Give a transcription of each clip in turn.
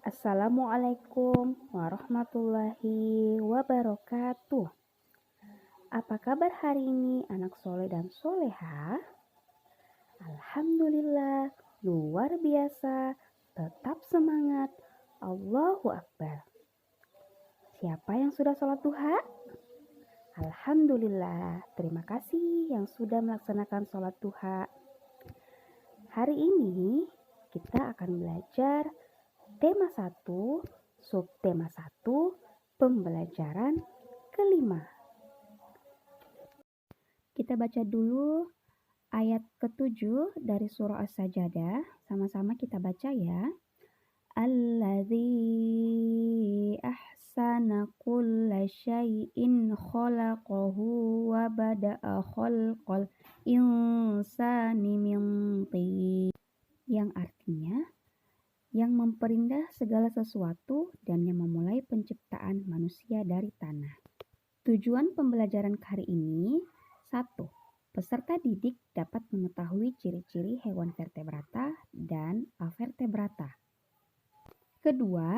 Assalamualaikum warahmatullahi wabarakatuh. Apa kabar hari ini anak soleh dan soleha? Alhamdulillah, luar biasa, tetap semangat, Allahu Akbar. Siapa yang sudah sholat duha? Alhamdulillah, terima kasih yang sudah melaksanakan sholat duha. Hari ini kita akan belajar tema 1, subtema 1, pembelajaran kelima. Kita baca dulu ayat ke-7 dari surah As-Sajdah. Sama-sama kita baca ya. Alladzi ahsana kulla syai'in khalaqahu wa bada'a khalqal insani min tin. Yang artinya, yang memperindah segala sesuatu dan yang memulai penciptaan manusia dari tanah. Tujuan pembelajaran hari ini, 1. Peserta didik dapat mengetahui ciri-ciri hewan vertebrata dan avertebrata. Kedua,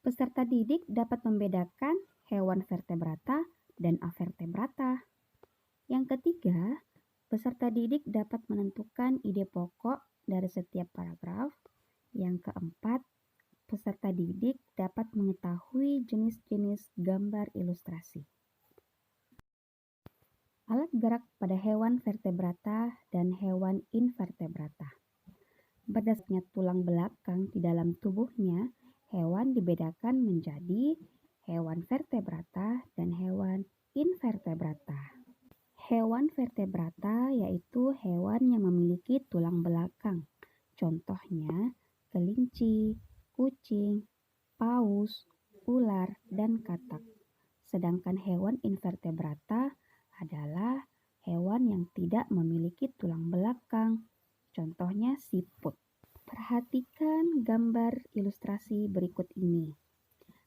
peserta didik dapat membedakan hewan vertebrata dan avertebrata. Yang ketiga, peserta didik dapat menentukan ide pokok dari setiap paragraf. Yang keempat, peserta didik dapat mengetahui jenis-jenis gambar ilustrasi. Alat gerak pada hewan vertebrata dan hewan invertebrata. Berdasarkan tulang belakang di dalam tubuhnya, hewan dibedakan menjadi hewan vertebrata dan hewan invertebrata. Hewan vertebrata yaitu hewan yang memiliki tulang belakang. Contohnya, kelinci, kucing, paus, ular, dan katak. Sedangkan hewan invertebrata adalah hewan yang tidak memiliki tulang belakang. Contohnya siput. Perhatikan gambar ilustrasi berikut ini.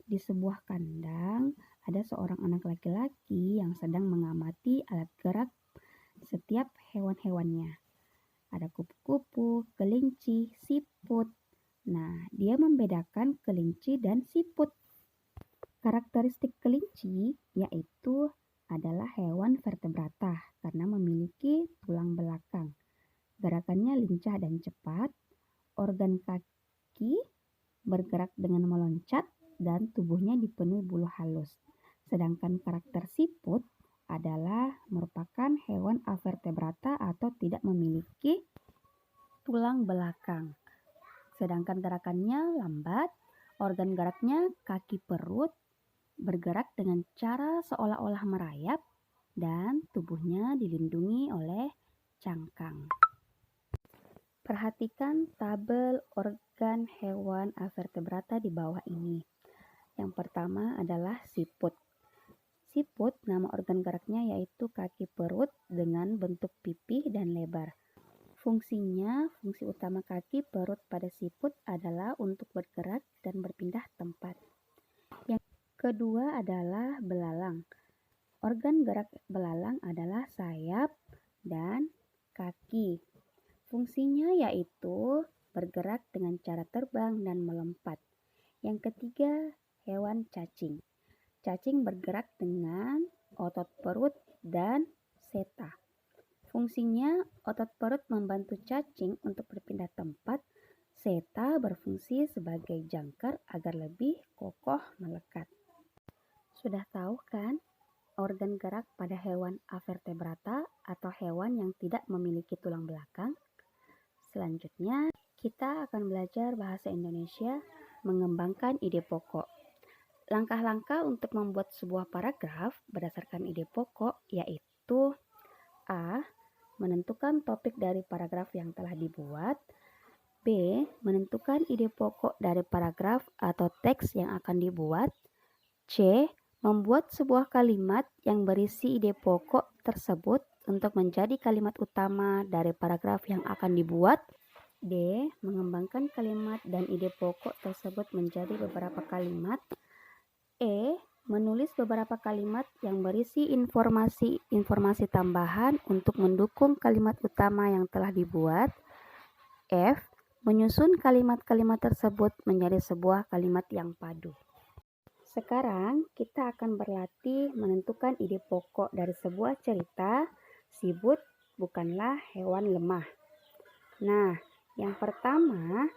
Di sebuah kandang, ada seorang anak laki-laki yang sedang mengamati alat gerak setiap hewan-hewannya. Ada kupu-kupu, kelinci, siput. Nah, dia membedakan kelinci dan siput. Karakteristik kelinci yaitu adalah hewan vertebrata karena memiliki tulang belakang. Gerakannya lincah dan cepat, organ kaki bergerak dengan meloncat, dan tubuhnya dipenuhi bulu halus. Sedangkan karakter siput adalah merupakan hewan avertebrata atau tidak memiliki tulang belakang. Sedangkan gerakannya lambat, organ geraknya kaki perut, bergerak dengan cara seolah-olah merayap, dan tubuhnya dilindungi oleh cangkang. Perhatikan tabel organ hewan avertebrata di bawah ini. Yang pertama adalah siput. Siput, nama organ geraknya yaitu kaki perut dengan bentuk pipih dan lebar. Fungsinya, fungsi utama kaki perut pada siput adalah untuk bergerak dan berpindah tempat. Yang kedua adalah belalang. Organ gerak belalang adalah sayap dan kaki. Fungsinya yaitu bergerak dengan cara terbang dan melompat. Yang ketiga, hewan cacing. Cacing bergerak dengan otot perut dan seta. Fungsinya, otot perut membantu cacing untuk berpindah tempat. Seta berfungsi sebagai jangkar agar lebih kokoh melekat. Sudah tahu kan organ gerak pada hewan avertebrata atau hewan yang tidak memiliki tulang belakang? Selanjutnya, kita akan belajar bahasa Indonesia mengembangkan ide pokok. Langkah-langkah untuk membuat sebuah paragraf berdasarkan ide pokok yaitu A. Menentukan topik dari paragraf yang telah dibuat. B. Menentukan ide pokok dari paragraf atau teks yang akan dibuat. C. Membuat sebuah kalimat yang berisi ide pokok tersebut untuk menjadi kalimat utama dari paragraf yang akan dibuat. D. Mengembangkan kalimat dan ide pokok tersebut menjadi beberapa kalimat. E. Menulis beberapa kalimat yang berisi informasi tambahan untuk mendukung kalimat utama yang telah dibuat. F. menyusun kalimat-kalimat tersebut menjadi sebuah kalimat yang padu. Sekarang kita akan berlatih menentukan ide pokok dari sebuah cerita, siput bukanlah hewan lemah. Nah, yang pertama,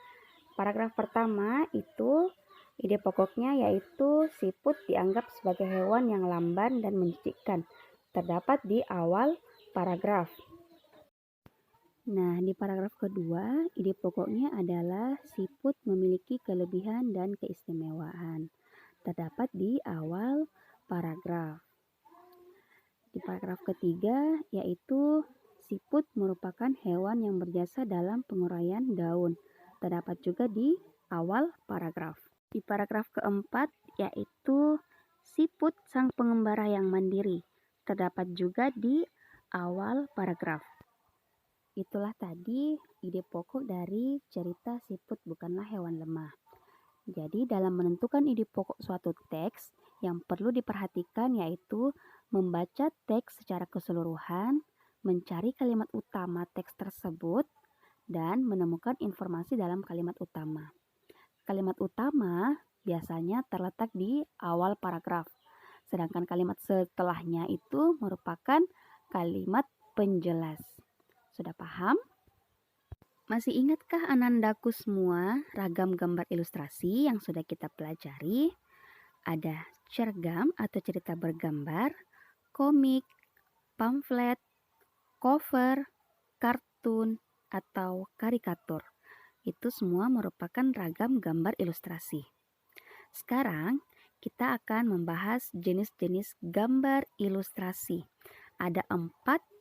paragraf pertama itu ide pokoknya yaitu siput dianggap sebagai hewan yang lamban dan menjijikkan. Terdapat di awal paragraf. Nah, di paragraf kedua, ide pokoknya adalah siput memiliki kelebihan dan keistimewaan. Terdapat di awal paragraf. Di paragraf ketiga, yaitu siput merupakan hewan yang berjasa dalam penguraian daun. Terdapat juga di awal paragraf. Di paragraf keempat, yaitu siput sang pengembara yang mandiri. Terdapat juga di awal paragraf. Itulah tadi ide pokok dari cerita Siput Bukanlah Hewan Lemah. Jadi dalam menentukan ide pokok suatu teks, yang perlu diperhatikan yaitu membaca teks secara keseluruhan, mencari kalimat utama teks tersebut, dan menemukan informasi dalam kalimat utama. Kalimat utama biasanya terletak di awal paragraf, sedangkan kalimat setelahnya itu merupakan kalimat penjelas. Sudah paham? Masih ingatkah anandaku semua ragam gambar ilustrasi yang sudah kita pelajari? Ada cergam atau cerita bergambar, komik, pamflet, cover, kartun, atau karikatur. Itu semua merupakan ragam gambar ilustrasi. Sekarang kita akan membahas jenis-jenis gambar ilustrasi. Ada 4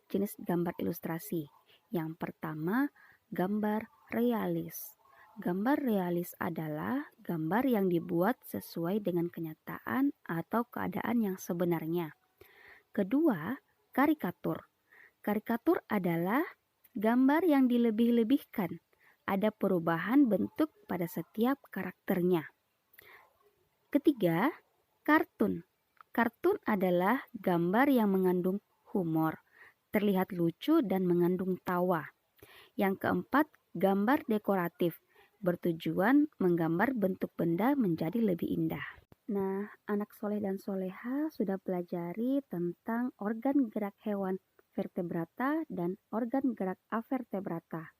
jenis gambar ilustrasi. Yang pertama, gambar realis. Gambar realis adalah gambar yang dibuat sesuai dengan kenyataan atau keadaan yang sebenarnya. Kedua, karikatur. Karikatur adalah gambar yang dilebih-lebihkan. Ada perubahan bentuk pada setiap karakternya. Ketiga, kartun. Kartun adalah gambar yang mengandung humor, terlihat lucu dan mengandung tawa. Yang keempat, gambar dekoratif, bertujuan menggambar bentuk benda menjadi lebih indah. Nah, anak soleh dan soleha sudah pelajari tentang organ gerak hewan vertebrata dan organ gerak avertebrata.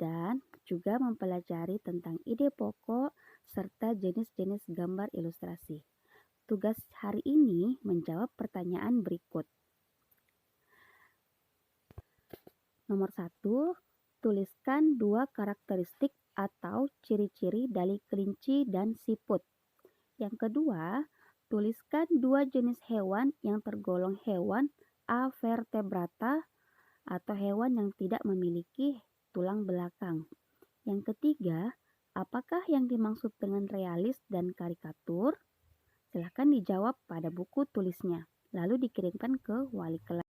Dan juga mempelajari tentang ide pokok serta jenis-jenis gambar ilustrasi. Tugas hari ini menjawab pertanyaan berikut. Nomor 1, tuliskan 2 karakteristik atau ciri-ciri dari kelinci dan siput. Yang kedua, tuliskan 2 jenis hewan yang tergolong hewan avertebrata atau hewan yang tidak memiliki tulang belakang. Yang ketiga, apakah yang dimaksud dengan realis dan karikatur? Silahkan dijawab pada buku tulisnya, lalu dikirimkan ke wali kelas.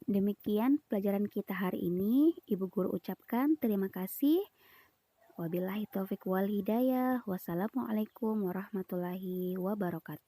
Demikian pelajaran kita hari ini. Ibu guru ucapkan terima kasih. Wabillahi taufiq wal hidayah. Wassalamualaikum warahmatullahi wabarakatuh.